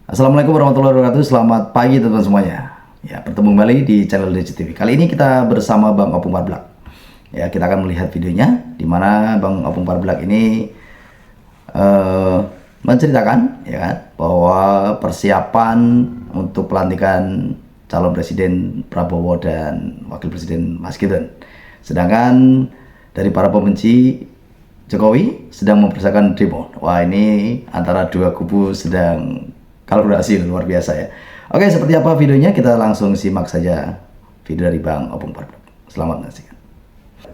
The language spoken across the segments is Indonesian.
Assalamualaikum warahmatullahi wabarakatuh. Selamat pagi teman-teman semuanya. Ya, bertemu kembali di channel DCTV. Kali ini kita bersama Bang Opung Parblak. Ya, kita akan melihat videonya di mana Bang Opung Parblak ini menceritakan ya kan, bahwa persiapan untuk pelantikan calon presiden Prabowo dan wakil presiden Mas Gibran. Sedangkan dari para pembenci Jokowi sedang mempersiapkan demo. Wah, ini antara dua kubu sedang kalkulasi luar biasa ya. Oke, seperti apa videonya? Kita langsung simak saja video dari Bang Opung Parblak. Selamat menyaksikan.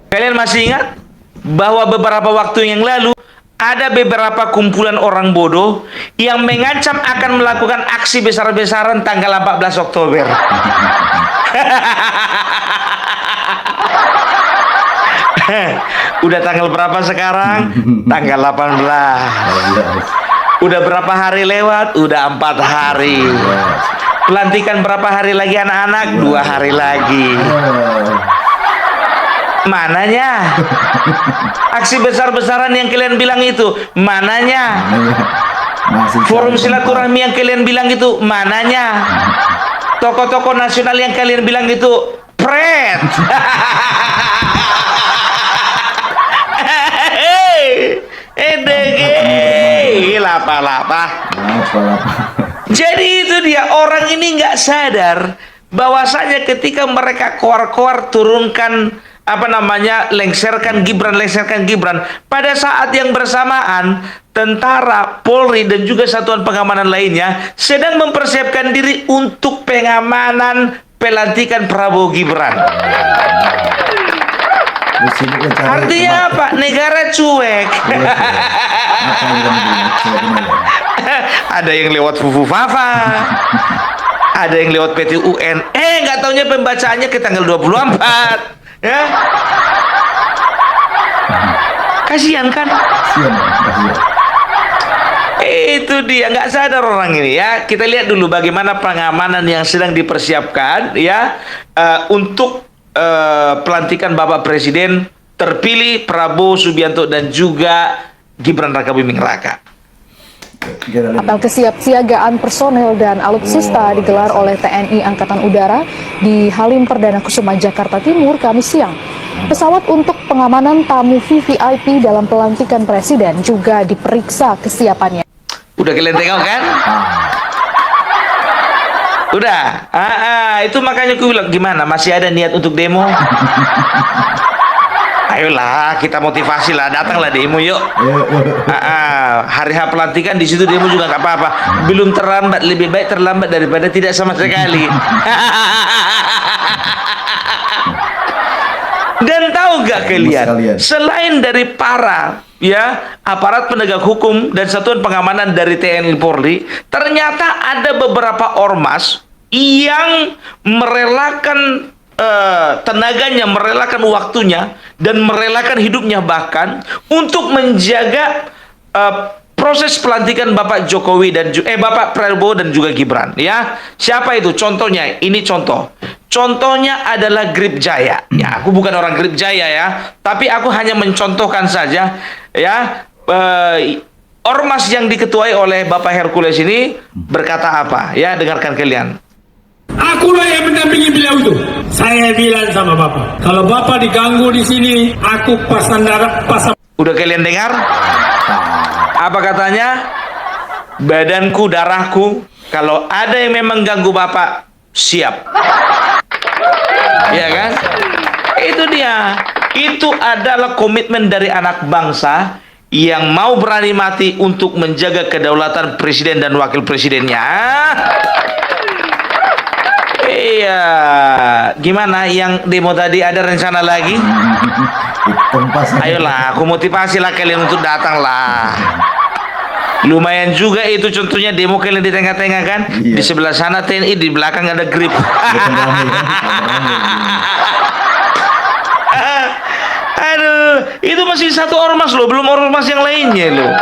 Kalian masih ingat bahwa beberapa waktu yang lalu ada beberapa kumpulan orang bodoh yang mengancam akan melakukan aksi besar-besaran tanggal 14 Oktober. Udah tanggal berapa sekarang? Tanggal 18. Udah berapa hari lewat? Udah 4 hari. Pelantikan berapa hari lagi anak-anak? 2 hari lagi. Mananya? Aksi besar-besaran yang kalian bilang itu, mananya? Forum silaturahmi yang kalian bilang itu, mananya? Tokoh-tokoh nasional yang kalian bilang itu, pret. Lapa-lapa. Jadi itu dia, orang ini nggak sadar bahwasanya ketika mereka koar-koar turunkan lengserkan Gibran, pada saat yang bersamaan tentara, Polri dan juga satuan pengamanan lainnya sedang mempersiapkan diri untuk pengamanan pelantikan Prabowo Gibran. Artinya apa? Negara cuek. Ada yang lewat Fufu Fafa, ada yang lewat PT UN. Nggak taunya pembacaannya ke tanggal 24. Ya, kasihan kan? Itu dia, nggak sadar orang ini ya. Kita lihat dulu bagaimana pengamanan yang sedang dipersiapkan ya, untuk pelantikan Bapak Presiden terpilih Prabowo Subianto dan juga Gibran Rakabuming Raka. Apel kesiapsiagaan personel dan alutsista digelar oleh TNI Angkatan Udara di Halim Perdana Kusuma, Jakarta Timur, Kamis siang. Pesawat untuk pengamanan tamu VVIP dalam pelantikan Presiden juga diperiksa kesiapannya. Udah kalian tengok kan? Udah. Itu makanya aku bilang, gimana? Masih ada niat untuk demo? Ayolah, kita motivasi lah, datanglah demo yuk. Hari H pelantikan di situ demo juga nggak apa-apa. Belum terlambat, lebih baik terlambat daripada tidak sama sekali. Dan tahu nggak kalian, selain dari para aparat penegak hukum dan satuan pengamanan dari TNI Polri, ternyata ada beberapa ormas yang merelakan tenaganya, merelakan waktunya, dan merelakan hidupnya bahkan untuk menjaga proses pelantikan Bapak Jokowi dan Bapak Prabowo dan juga Gibran ya. Siapa itu? Contohnya, ini contoh. Contohnya adalah Grip Jaya. Ya, aku bukan orang Grip Jaya ya, tapi aku hanya mencontohkan saja ya. Ormas yang diketuai oleh Bapak Hercules ini berkata apa? Ya, dengarkan kalian. Akulah yang mendampingi beliau itu. Saya bilang sama Bapak, kalau Bapak diganggu di sini, aku pasang darah, pasang. Udah kalian dengar? Apa katanya? Badanku, darahku. Kalau ada yang memang ganggu Bapak, siap. Ya kan? Itu dia. Itu adalah komitmen dari anak bangsa yang mau berani mati untuk menjaga kedaulatan presiden dan wakil presidennya. Iya, gimana yang demo tadi, ada rencana lagi? Ayolah, aku motivasi lah kalian untuk datang lah. Lumayan juga itu contohnya demo kalian di tengah-tengah kan? Iya. Di sebelah sana TNI, di belakang ada Grip. Aduh, itu masih satu ormas loh, belum ormas yang lainnya loh.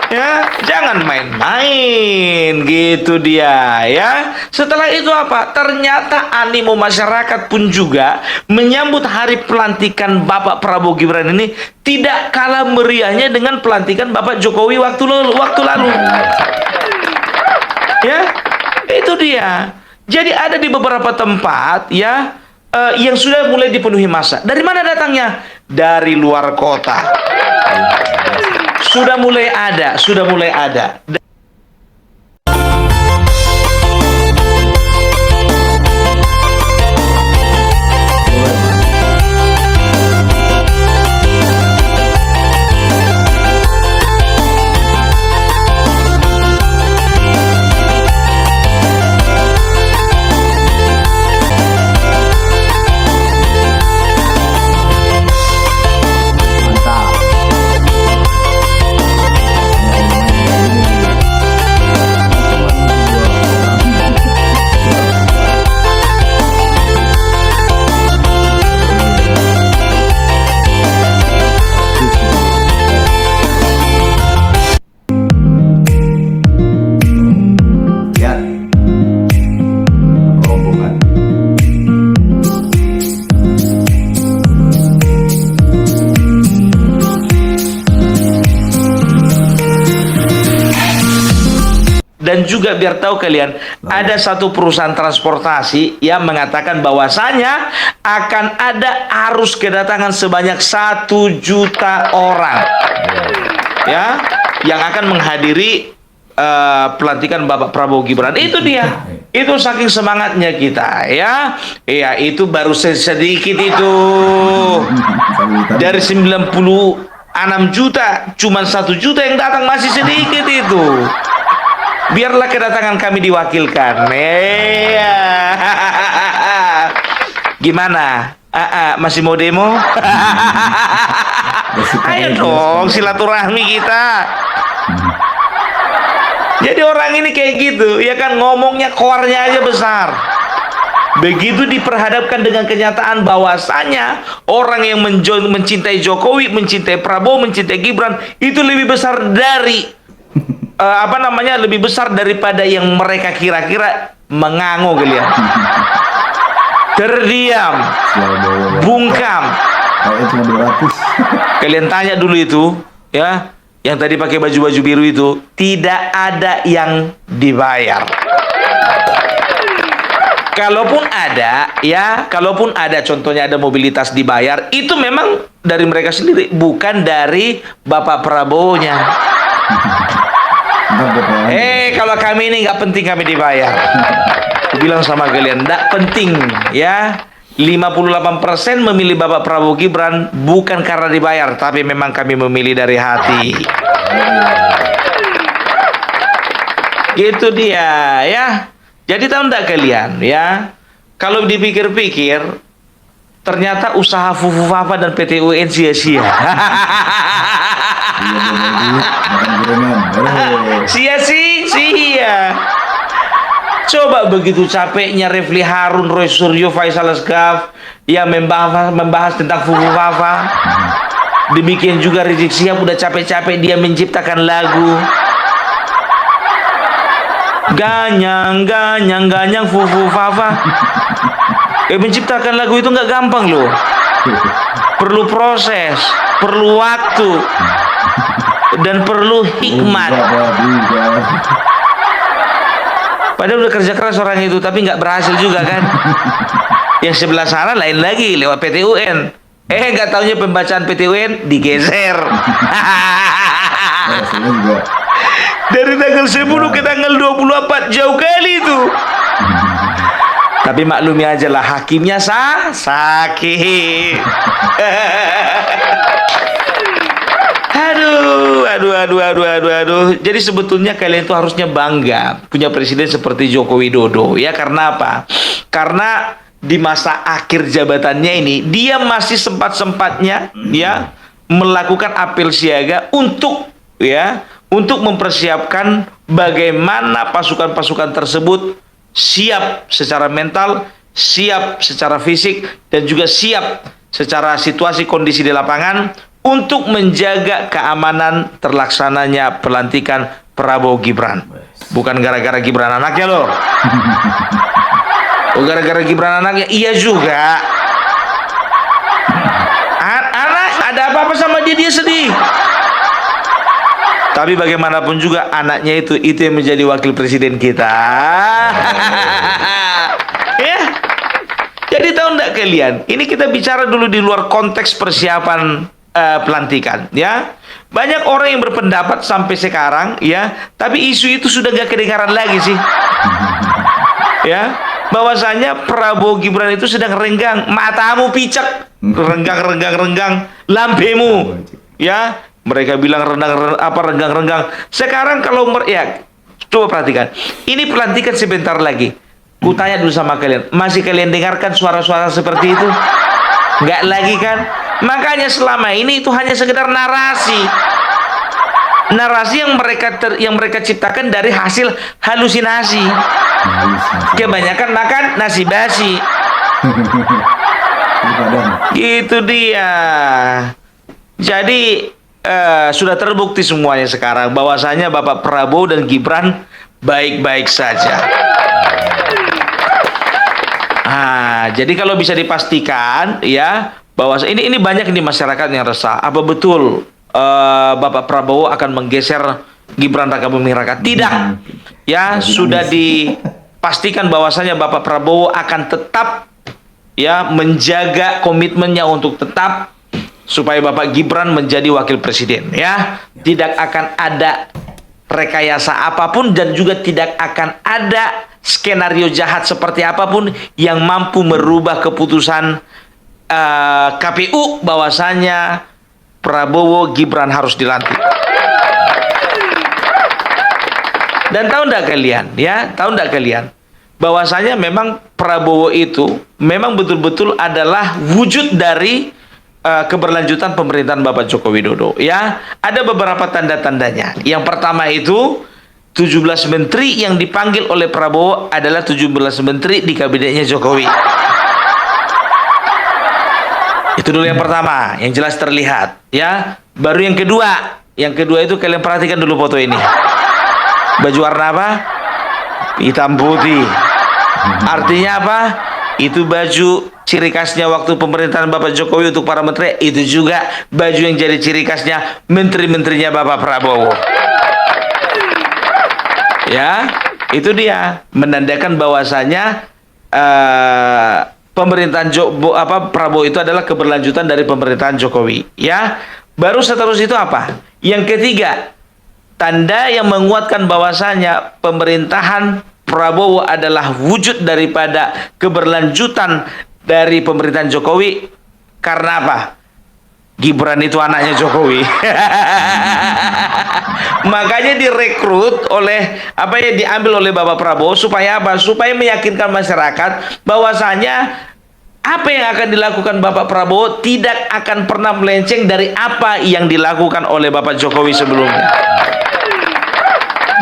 Ya, jangan main-main gitu dia ya. Setelah itu apa? Ternyata animo masyarakat pun juga menyambut hari pelantikan Bapak Prabowo Gibran ini tidak kalah meriahnya dengan pelantikan Bapak Jokowi waktu lalu. dia. Jadi ada di beberapa tempat ya yang sudah mulai dipenuhi massa. Dari mana datangnya? Dari luar kota. Sudah mulai ada. Lihat rombongan. Dan juga biar tahu kalian, ada satu perusahaan transportasi yang mengatakan bahwasanya akan ada arus kedatangan sebanyak 1 juta orang, ya, yang akan menghadiri pelantikan Bapak Prabowo Gibran. Itu dia. Itu saking semangatnya kita, ya. Ya, itu baru sedikit itu. Dari 96 juta, cuma 1 juta yang datang, masih sedikit itu. Biarlah kedatangan kami diwakilkan. Gimana? Masih mau demo? Ayo dong, silaturahmi kita. Jadi orang ini kayak gitu, ya kan, ngomongnya koarnya aja besar. Begitu diperhadapkan dengan kenyataan bahwasanya orang yang mencintai Jokowi, mencintai Prabowo, mencintai Gibran itu lebih besar dari lebih besar daripada yang mereka kira-kira, mengango kalian. Terdiam, bungkam. Kalian tanya dulu itu, ya, yang tadi pakai baju-baju biru itu, tidak ada yang dibayar. Kalaupun ada, contohnya ada mobilitas dibayar, itu memang dari mereka sendiri, bukan dari Bapak Prabowo-nya. Kalau kami ini nggak penting kami dibayar. Aku bilang sama kalian, nggak penting, ya. 58% memilih Bapak Prabowo Gibran bukan karena dibayar, tapi memang kami memilih dari hati. Gitu dia, ya. Jadi tahu nggak kalian, ya? Kalau dipikir-pikir, ternyata usaha Fufu Fafa dan PT UN sia-sia. Sia-sia. Coba begitu capeknya Refli Harun, Roy Suryo, Faisal Asgaf yang membahas tentang Fufu Fafa. Demikian juga Rizik Syihab udah capek-capek dia menciptakan lagu. Ganyang Fufu Fafa. Menciptakan lagu itu nggak gampang loh. Perlu proses, perlu waktu, dan perlu hikmat. Padahal udah kerja keras orang itu, tapi nggak berhasil juga kan. Yang sebelah sana lain lagi, lewat PT UN. Nggak taunya pembacaan PT UN digeser. Dari tanggal 10 ke tanggal 24, jauh kali itu. Tapi maklumi aja lah, hakimnya sakit. Aduh. Jadi sebetulnya kalian itu harusnya bangga punya presiden seperti Joko Widodo, ya. Karena apa? Karena di masa akhir jabatannya ini dia masih sempat-sempatnya, ya, melakukan apel siaga untuk mempersiapkan bagaimana pasukan-pasukan tersebut siap secara mental, siap secara fisik, dan juga siap secara situasi kondisi di lapangan untuk menjaga keamanan terlaksananya pelantikan Prabowo Gibran. Bukan gara-gara Gibran anaknya loh. Gara-gara Gibran anaknya, iya juga. Anak ada apa-apa sama dia sedih. Tapi bagaimanapun juga anaknya itu yang menjadi wakil presiden kita. Ya. Jadi tahu enggak kalian? Ini kita bicara dulu di luar konteks persiapan pelantikan, ya. Banyak orang yang berpendapat sampai sekarang, ya, tapi isu itu sudah gak kedengaran lagi sih. Ya, bahwasanya Prabowo Gibran itu sedang renggang, matamu picek, renggang, lampemu, ya. Mereka bilang renggang. Sekarang kalau ya, coba perhatikan. Ini pelantikan sebentar lagi. Kutanya dulu sama kalian, masih kalian dengarkan suara-suara seperti itu? Nggak lagi kan? Makanya selama ini itu hanya sekedar narasi. Narasi yang mereka ciptakan dari hasil halusinasi. Kebanyakan makan nasi basi. Itu dia. Jadi sudah terbukti semuanya sekarang bahwasanya Bapak Prabowo dan Gibran baik-baik saja. Jadi kalau bisa dipastikan, ya, bahwa ini banyak di masyarakat yang resah. Apa betul Bapak Prabowo akan menggeser Gibran Raka Buming Raka? Tidak. Ya, sudah dipastikan bahwasanya Bapak Prabowo akan tetap, ya, menjaga komitmennya untuk tetap supaya Bapak Gibran menjadi wakil presiden, ya. Tidak akan ada rekayasa apapun dan juga tidak akan ada skenario jahat seperti apapun yang mampu merubah keputusan KPU bahwasanya Prabowo Gibran harus dilantik. Dan tahu enggak kalian, ya, tahu enggak kalian bahwasanya memang Prabowo itu memang betul-betul adalah wujud dari keberlanjutan pemerintahan Bapak Joko Widodo, ya. Ada beberapa tanda-tandanya. Yang pertama itu 17 menteri yang dipanggil oleh Prabowo adalah 17 menteri di kabinetnya Jokowi. Itu dulu yang pertama, yang jelas terlihat, ya. Baru yang kedua itu kalian perhatikan dulu foto ini. Baju warna apa? Hitam putih. Artinya apa? Itu baju ciri khasnya waktu pemerintahan Bapak Jokowi untuk para menteri. Itu juga baju yang jadi ciri khasnya menteri-menterinya Bapak Prabowo. Ya, itu dia menandakan bahwasanya pemerintahan Prabowo itu adalah keberlanjutan dari pemerintahan Jokowi. Ya, baru seterusnya itu apa? Yang ketiga, tanda yang menguatkan bahwasanya pemerintahan Prabowo adalah wujud daripada keberlanjutan dari pemerintahan Jokowi. Karena apa? Gibran itu anaknya Jokowi. Makanya direkrut oleh diambil oleh Bapak Prabowo supaya apa? Supaya meyakinkan masyarakat bahwasanya apa yang akan dilakukan Bapak Prabowo tidak akan pernah melenceng dari apa yang dilakukan oleh Bapak Jokowi sebelumnya.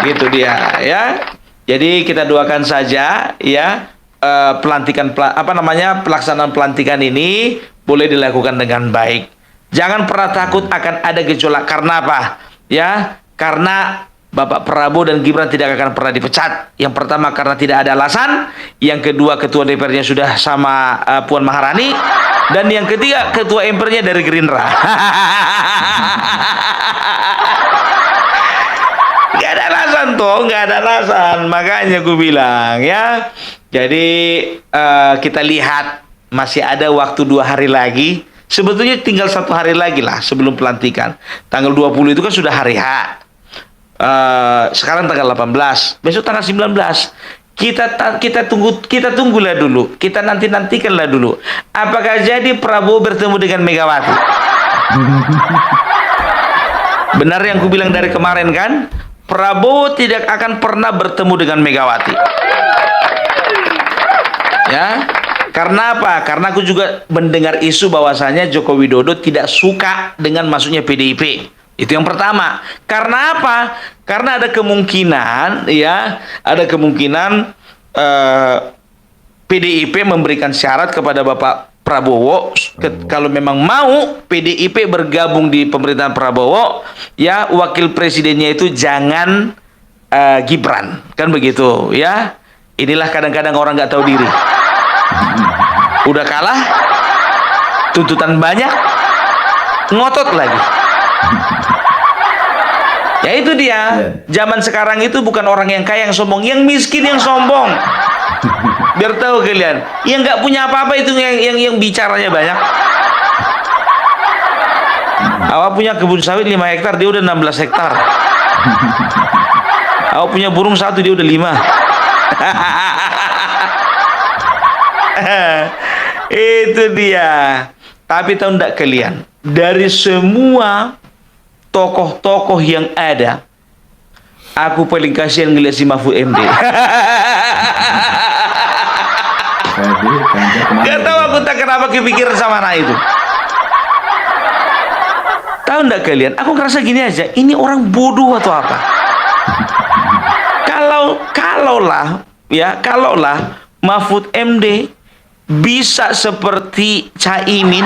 Gitu dia, ya. Jadi kita doakan saja, ya, pelaksanaan pelantikan ini boleh dilakukan dengan baik. Jangan pernah takut akan ada gejolak. Karena apa? Ya, karena Bapak Prabowo dan Gibran tidak akan pernah dipecat. Yang pertama karena tidak ada alasan. Yang kedua, ketua DPR-nya sudah sama Puan Maharani. Dan yang ketiga, ketua MPR-nya dari Gerindra. Gak ada alasan toh, gak ada alasan. Makanya gue bilang, ya. Jadi kita lihat masih ada waktu 2 hari lagi. Sebetulnya tinggal 1 hari lagi lah sebelum pelantikan. Tanggal 20 itu kan sudah hari H. Sekarang tanggal 18, besok tanggal 19. Kita tunggulah dulu. Kita nantikanlah dulu. Apakah jadi Prabowo bertemu dengan Megawati? Benar yang ku bilang dari kemarin kan? Prabowo tidak akan pernah bertemu dengan Megawati. Ya. Karena apa? Karena aku juga mendengar isu bahwasanya Joko Widodo tidak suka dengan masuknya PDIP. Itu yang pertama. Karena apa? Karena ada kemungkinan, ya, PDIP memberikan syarat kepada Bapak Prabowo, kalau memang mau PDIP bergabung di pemerintahan Prabowo, ya, wakil presidennya itu jangan Gibran, kan begitu, ya. Inilah kadang-kadang orang nggak tahu diri. Udah kalah, tuntutan banyak, ngotot lagi. Ya itu dia. Zaman sekarang itu bukan orang yang kaya yang sombong, yang miskin yang sombong. Biar tahu kalian, yang nggak punya apa-apa itu yang bicaranya banyak. Awak punya kebun sawit 5 hektar, dia udah 16 hektar. Awak punya burung 1, dia udah 5. Itu dia. Tapi tahu enggak kalian, dari semua tokoh-tokoh yang ada, aku paling kasihan ngeliat si Mahfud MD. Gak tahu aku tak kenapa kepikiran sama anak itu. Tahu enggak kalian, aku ngerasa gini aja, ini orang bodoh atau apa? Kalaulah Mahfud MD bisa seperti Caimin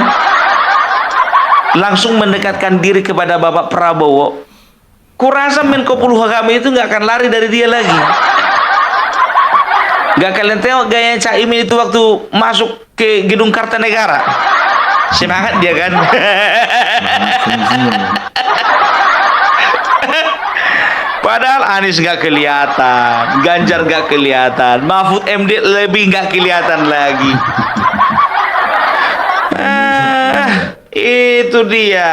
langsung mendekatkan diri kepada Bapak Prabowo, kurasa Menko Polhukam itu nggak akan lari dari dia lagi. Nggak kalian tengok gaya Caimin itu waktu masuk ke gedung Kartanegara, semangat dia kan. Padahal Anies nggak kelihatan, Ganjar nggak kelihatan, Mahfud MD lebih nggak kelihatan lagi. Itu dia.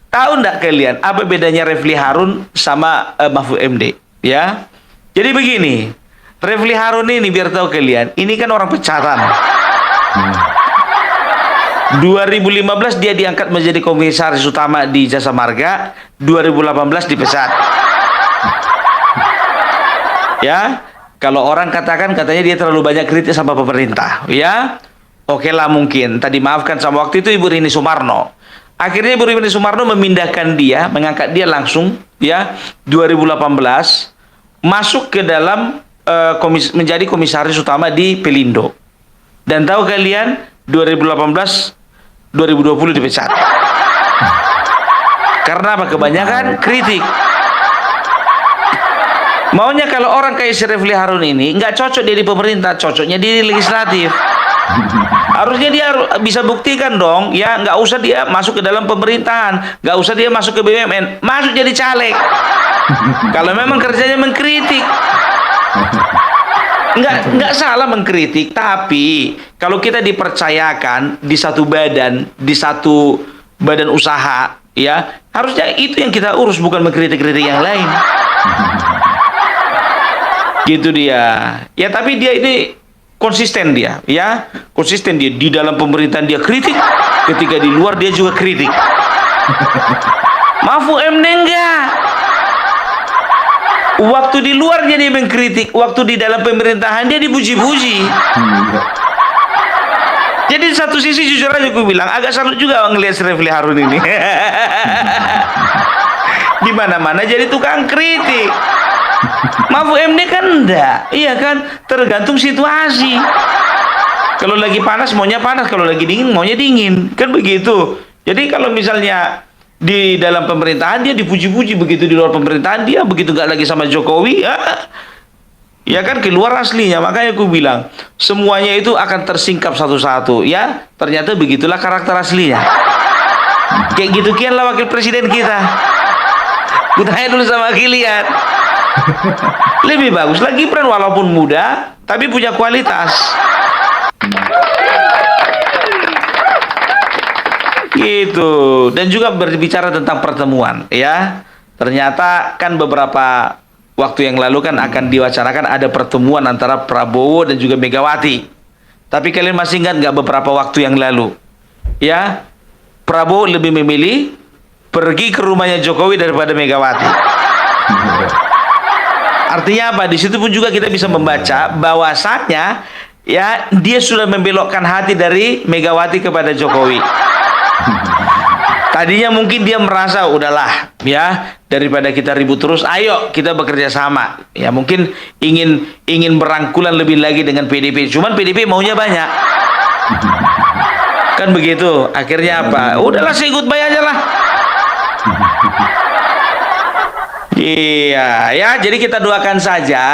Tahu nggak kalian apa bedanya Refli Harun sama Mahfud MD? Ya, jadi begini, Refli Harun ini biar tahu kalian, ini kan orang pecatan. 2015 dia diangkat menjadi komisaris utama di Jasa Marga, 2018 dipecat. Ya, kalau orang katanya dia terlalu banyak kritik sama pemerintah, ya. Oke lah mungkin, tadi maafkan sama waktu itu Ibu Rini Sumarno. Akhirnya Ibu Rini Sumarno memindahkan dia, mengangkat dia langsung, ya, 2018 masuk ke dalam menjadi komisaris utama di Pelindo. Dan tahu kalian 2018 2020 dipecat. Karena apa? Kebanyakan kritik. Maunya kalau orang kayak si Refli Harun ini nggak cocok dia di pemerintah, cocoknya di legislatif. Harusnya dia bisa buktikan dong, ya, nggak usah dia masuk ke dalam pemerintahan, nggak usah dia masuk ke BUMN, masuk jadi caleg. Kalau memang kerjanya mengkritik, nggak salah mengkritik, tapi kalau kita dipercayakan di satu badan usaha, ya, harusnya itu yang kita urus, bukan mengkritik-kritik yang lain. Gitu dia. Ya, tapi dia ini konsisten dia, ya. Konsisten dia di dalam pemerintahan dia kritik, ketika di luar dia juga kritik. Mahfud MD enggak. Waktu di luar dia mengkritik, waktu di dalam pemerintahan dia dipuji-puji. Jadi di satu sisi jujur aja gue bilang, agak salut juga ngelihat Refli Harun ini. Di mana-mana jadi tukang kritik. Mahfud MD kan enggak, iya kan, tergantung situasi. Kalau lagi panas maunya panas, kalau lagi dingin maunya dingin, kan begitu. Jadi kalau misalnya di dalam pemerintahan dia dipuji-puji, begitu di luar pemerintahan dia begitu nggak lagi sama Jokowi, ya kan keluar aslinya. Makanya aku bilang semuanya itu akan tersingkap satu-satu, ya. Ternyata begitulah karakter aslinya. Kayak gitu kian lah wakil presiden kita. Ku tanya dulu sama kalian, lebih bagus lagi Gibran walaupun muda tapi punya kualitas. Gitu. Dan juga berbicara tentang pertemuan, ya. Ternyata kan beberapa waktu yang lalu kan akan diwacanakan ada pertemuan antara Prabowo dan juga Megawati. Tapi kalian masih ingat nggak beberapa waktu yang lalu, ya, Prabowo lebih memilih pergi ke rumahnya Jokowi daripada Megawati. Artinya apa? Di situ pun juga kita bisa membaca bahwasanya, ya, dia sudah membelokkan hati dari Megawati kepada Jokowi. Tadinya mungkin dia merasa udahlah, ya, daripada kita ribut terus, ayo kita bekerja sama. Ya, mungkin ingin berangkulan lebih lagi dengan PDP. Cuman PDP maunya banyak. Kan begitu. Akhirnya apa? Udahlah, say goodbye aja lah. Iya, ya, jadi kita doakan saja,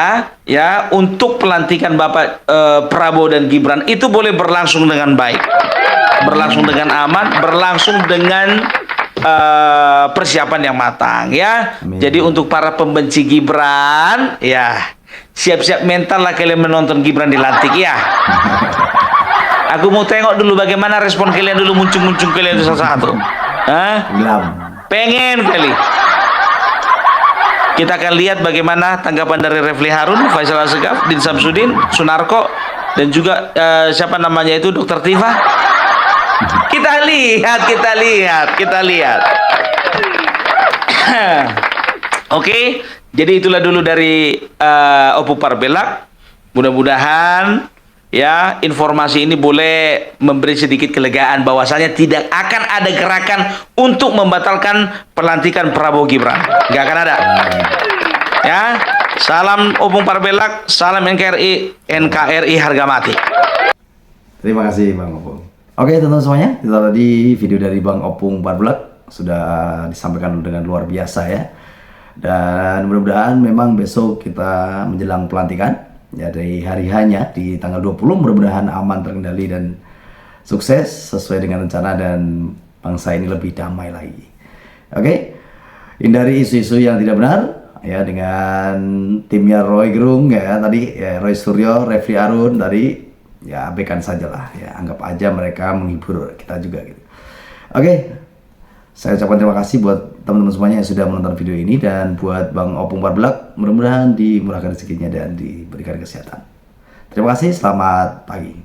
ya, untuk pelantikan Bapak Prabowo dan Gibran itu boleh berlangsung dengan baik, berlangsung dengan aman, berlangsung dengan persiapan yang matang ya. Amin. Jadi untuk para pembenci Gibran ya, siap-siap mental lah kalian menonton Gibran dilantik ya. Aku mau tengok dulu bagaimana respon kalian dulu, muncung-muncung kalian itu satu-satu. Hah? Gelap. Pengen kali. Kita akan lihat bagaimana tanggapan dari Refli Harun, Faisal Assegaf, Din Samsudin, Sunarko, dan juga siapa namanya itu, Dr. Tifa. Kita lihat. Oke, jadi itulah dulu dari Opung Parbelak. Mudah-mudahan ya informasi ini boleh memberi sedikit kelegaan bahwasanya tidak akan ada gerakan untuk membatalkan pelantikan Prabowo Gibran. Nggak akan ada. Ya, salam Opung Parbelak, salam NKRI harga mati. Terima kasih Bang Opung. Oke teman-teman semuanya, itu tadi video dari Bang Opung Parbelak sudah disampaikan dengan luar biasa ya. Dan mudah-mudahan memang besok kita menjelang pelantikan ya, dari hari hanya di tanggal 20, mudah-mudahan aman, terkendali dan sukses sesuai dengan rencana dan bangsa ini lebih damai lagi. Oke, hindari isu-isu yang tidak benar ya, dengan timnya Roy Gerung ya tadi ya, Roy Suryo, Refli Harun tadi ya, abaikan sajalah ya, anggap aja mereka menghibur kita juga gitu. Oke, saya ucapkan terima kasih buat teman-teman semuanya yang sudah menonton video ini, dan buat Bang Opung Parbelak mudah-mudahan dimurahkan rezekinya dan diberikan kesehatan. Terima kasih, selamat pagi.